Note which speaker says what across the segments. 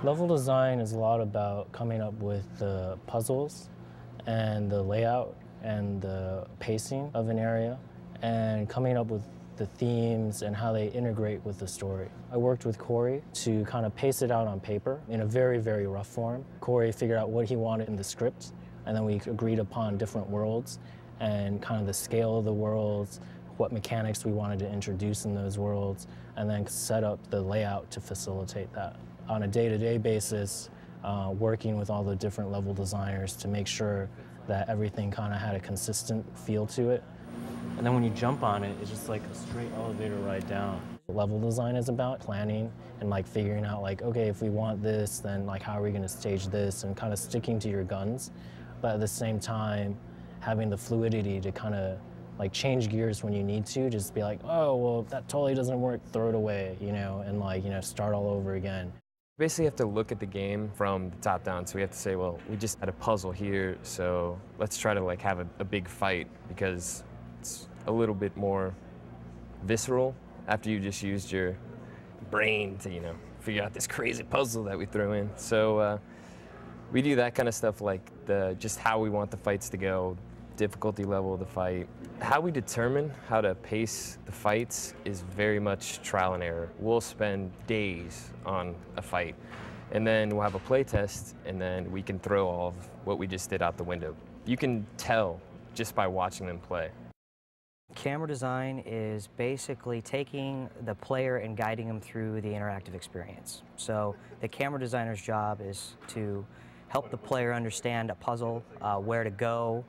Speaker 1: Level design is a lot about coming up with the puzzles and the layout and the pacing of an area and coming up with the themes and how they integrate with the story. I worked with Corey to kind of pace it out on paper in a very, very rough form. Corey figured out what he wanted in the script, and then we agreed upon different worlds and kind of the scale of the worlds, what mechanics we wanted to introduce in those worlds, and then set up the layout to facilitate that. On a day-to-day basis, working with all the different level designers to make sure that everything kind of had a consistent feel to it. And then when you jump on it, it's just like a straight elevator ride down. Level design is about planning and like figuring out like, okay, if we want this, then like how are we gonna stage this, and kind of sticking to your guns, but at the same time, having the fluidity to kind of like change gears when you need to, just be like, oh, well, that totally doesn't work, throw it away, and like, start all over again.
Speaker 2: Basically, you have to look at the game from the top down. So we have to say, well, we just had a puzzle here, so let's try to like have a big fight, because it's a little bit more visceral after you just used your brain to, figure out this crazy puzzle that we throw in. So we do that kind of stuff, like just how we want the fights to go, difficulty level of the fight. How we determine how to pace the fights is very much trial and error. We'll spend days on a fight, and then we'll have a play test, and then we can throw all of what we just did out the window. You can tell just by watching them play.
Speaker 3: Camera design is basically taking the player and guiding them through the interactive experience. So the camera designer's job is to help the player understand a puzzle, where to go,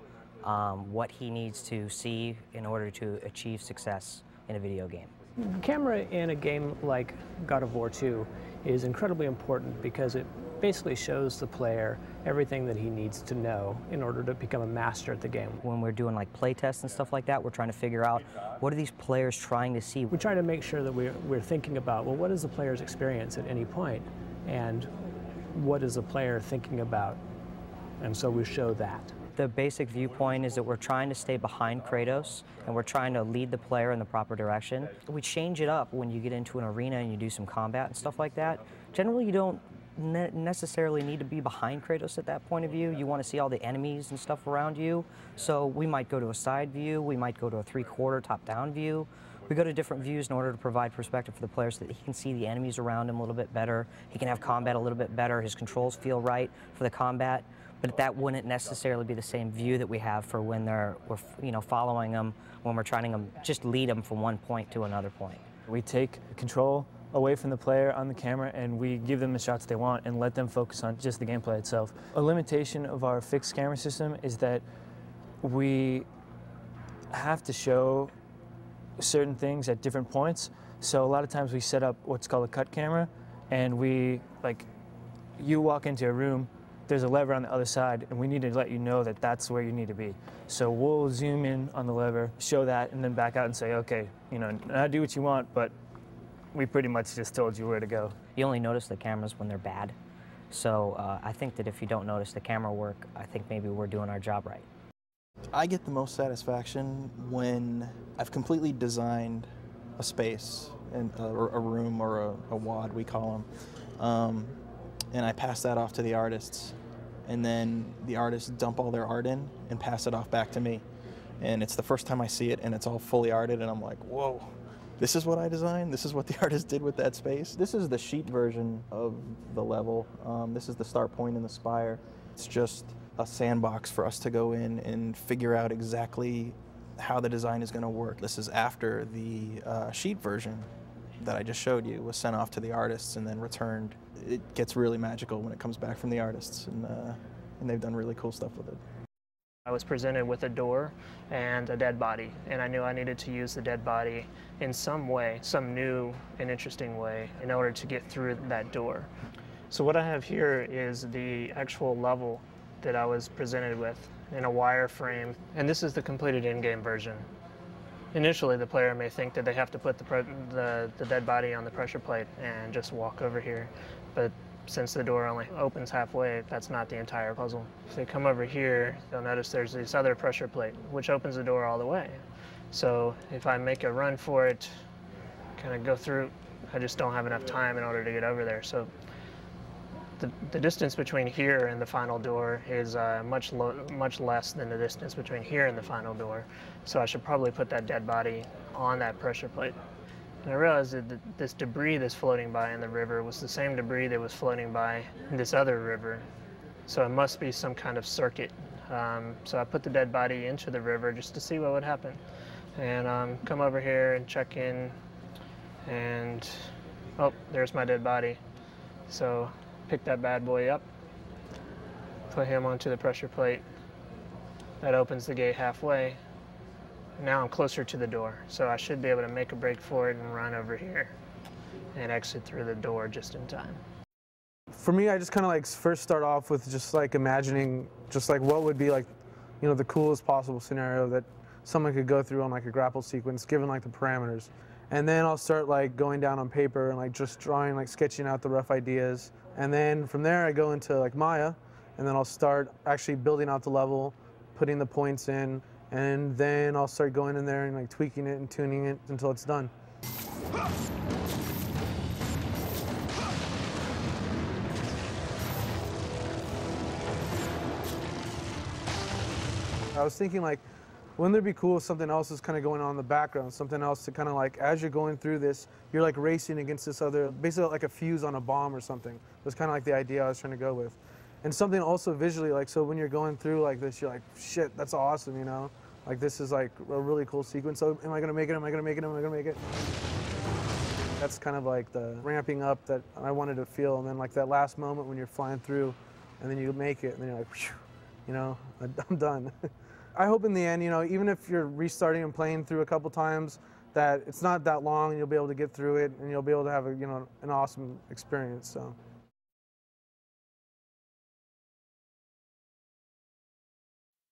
Speaker 3: what he needs to see in order to achieve success in a video game.
Speaker 4: Camera in a game like God of War 2 is incredibly important because it basically shows the player everything that he needs to know in order to become a master at the game.
Speaker 3: When we're doing like play tests and stuff like that, we're trying to figure out what are these players trying to see.
Speaker 4: We're trying to make sure that we're thinking about, well, what is the player's experience at any point, and what is the player thinking about? And so we show that.
Speaker 3: The basic viewpoint is that we're trying to stay behind Kratos, and we're trying to lead the player in the proper direction. We change it up when you get into an arena and you do some combat and stuff like that. Generally, you don't necessarily need to be behind Kratos at that point of view. You want to see all the enemies and stuff around you. So we might go to a side view, we might go to a 3/4 top-down view. We go to different views in order to provide perspective for the player so that he can see the enemies around him a little bit better. He can have combat a little bit better. His controls feel right for the combat. But that wouldn't necessarily be the same view that we have for when we're following them, when we're trying to just lead them from one point to another point.
Speaker 5: We take control away from the player on the camera, and we give them the shots they want and let them focus on just the gameplay itself. A limitation of our fixed camera system is that we have to show certain things at different points. So a lot of times we set up what's called a cut camera, and you walk into a room, there's a lever on the other side, and we need to let you know that that's where you need to be. So we'll zoom in on the lever, show that, and then back out and say, okay, now do what you want, but we pretty much just told you where to go.
Speaker 3: You only notice the cameras when they're bad. So I think that if you don't notice the camera work, I think maybe we're doing our job right.
Speaker 6: I get the most satisfaction when I've completely designed a space, and a room or a WAD, we call them. And I pass that off to the artists, and then the artists dump all their art in and pass it off back to me. And it's the first time I see it, and it's all fully arted, and I'm like, whoa, this is what I designed? This is what the artist did with that space? This is the sheet version of the level. This is the start point and the spire. It's just a sandbox for us to go in and figure out exactly how the design is going to work. This is after the sheet version that I just showed you was sent off to the artists and then returned. It gets really magical when it comes back from the artists, and they've done really cool stuff with it.
Speaker 4: I was presented with a door and a dead body, and I knew I needed to use the dead body in some way, some new and interesting way, in order to get through that door. So what I have here is the actual level that I was presented with in a wireframe, and this is the completed in-game version. Initially, the player may think that they have to put the dead body on the pressure plate and just walk over here, but since the door only opens halfway, that's not the entire puzzle. If they come over here, you'll notice there's this other pressure plate, which opens the door all the way. So if I make a run for it, kind of go through, I just don't have enough time in order to get over there. So The distance between here and the final door is much less than the distance between here and the final door. So I should probably put that dead body on that pressure plate. And I realized that this debris that's floating by in the river was the same debris that was floating by in this other river. So it must be some kind of circuit. So I put the dead body into the river just to see what would happen. And come over here and check in, and oh, there's my dead body. So pick that bad boy up, put him onto the pressure plate. That opens the gate halfway. Now I'm closer to the door, so I should be able to make a break for it and run over here and exit through the door just in time.
Speaker 7: For me, I just kind of like first start off with just like imagining just like what would be like, you know, the coolest possible scenario that someone could go through on like a grapple sequence given like the parameters. And then I'll start like going down on paper and like just drawing, like sketching out the rough ideas. And then from there I go into like Maya, and then I'll start actually building out the level, putting the points in, and then I'll start going in there and like tweaking it and tuning it until it's done. I was thinking like, wouldn't it be cool if something else is kind of going on in the background, something else to kind of like, as you're going through this, you're like racing against this other, basically like a fuse on a bomb or something. That's kind of like the idea I was trying to go with. And something also visually, like, so when you're going through like this, you're like, shit, that's awesome, you know? Like this is like a really cool sequence. So am I gonna make it, am I gonna make it, am I gonna make it? That's kind of like the ramping up that I wanted to feel. And then like that last moment when you're flying through and then you make it and then you're like, whew, you know, I'm done. I hope in the end, you know, even if you're restarting and playing through a couple times, that it's not that long and you'll be able to get through it and you'll be able to have a, you know, an awesome experience. So.